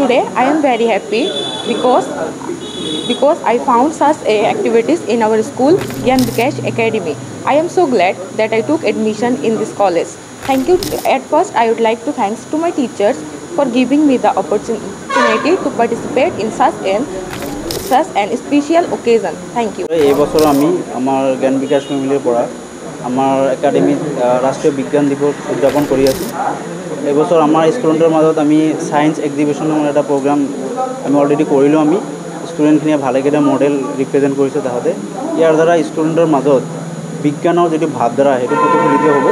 Today I am very happy because I found such activities in our school, Gyan Vikesh Academy. I am so glad that I took admission in this college. Thank you. At first, I would like to thanks to my teachers for giving me the opportunity to participate in such an special occasion. Thank you. এই বছর আমি আমার জ্ঞান বিকাশ ফ্যামিলির পড়া আমার academy রাষ্ট্রীয় বিজ্ঞান দিবস উদযাপন কৰি আছোঁ। এবছৰ আমাৰ স্টুডেন্টেৰ মাজত আমি সায়েন্স এক্সিবিশন নামৰ এটা প্ৰোগ্ৰাম আমি অলৰেডি কৰিলোঁ। আমি স্টুডেন্টখিনিয়ে ভালেকেইটা মডেল ৰিপ্ৰেজেন্ট কৰিছে। তাহাঁতে ইয়াৰ দ্বাৰা স্টুডেন্টেৰ মাজত বিজ্ঞানৰ যিটো ভাৱধাৰা সেইটো প্ৰতিফলিত হ'ব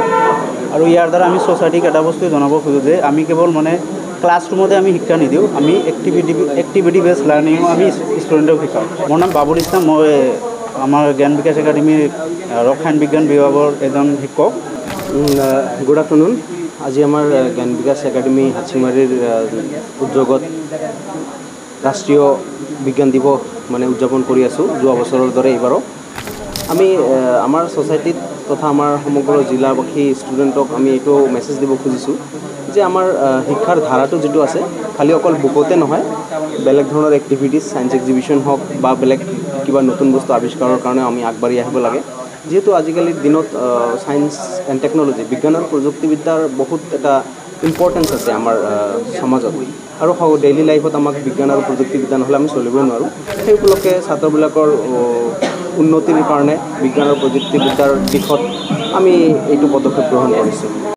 আৰু ইয়াৰ দ্বাৰা আমি সোসাইটিক এটা বস্তু জনাব খোজোঁ যে আমি কেৱল মানে ক্লাছৰুমতে আমি শিক্ষা নিদিওঁ, আমি এক্টিভিটি বেছ লাৰ্ণিঙো আমি ষ্টুডেণ্টক শিকাওঁ। মোৰ নাম বাবুল ইছলাম, মই আমাৰ জ্ঞান বিকাশ একাডেমীৰ ৰসায়ন বিজ্ঞান বিভাগৰ এজন শিক্ষক। Good afternoon. আজি আমাৰ জ্ঞান বিকাশ একাডেমি হাচিমাৰীৰ উদ্যোগত ৰাষ্ট্ৰীয় বিজ্ঞান দিৱস মানে উদযাপন কৰি আছোঁ। যোৱা বছৰৰ দৰে এইবাৰো আমি আমাৰ ছ'চাইটিত তথা আমাৰ সমগ্ৰ জিলাবাসী ষ্টুডেণ্টক আমি এইটো মেছেজ দিব খুজিছোঁ যে আমাৰ শিক্ষাৰ ধাৰাটো যিটো আছে খালি অকল বুকতে নহয়, বেলেগ ধৰণৰ এক্টিভিটিজ ছায়েন্স এক্সিবিশ্যন হওক বা বেলেগ কিবা নতুন বস্তু আৱিষ্কাৰৰ কাৰণে আমি আগবাঢ়ি আহিব লাগে। যিহেতু আজিকালিৰ দিনত ছায়েন্স এণ্ড টেকন'লজি বিজ্ঞান আৰু প্ৰযুক্তিবিদ্যাৰ বহুত এটা ইম্পৰ্টেঞ্চ আছে আমাৰ সমাজত আৰু ডেইলি লাইফত আমাক বিজ্ঞান আৰু প্ৰযুক্তিবিদ্যা নহ'লে আমি চলিবই নোৱাৰোঁ। সেই উপলক্ষে ছাত্ৰবিলাকৰ উন্নতিৰ কাৰণে বিজ্ঞান আৰু প্ৰযুক্তিবিদ্যাৰ দিশত আমি এইটো পদক্ষেপ গ্ৰহণ কৰিছোঁ।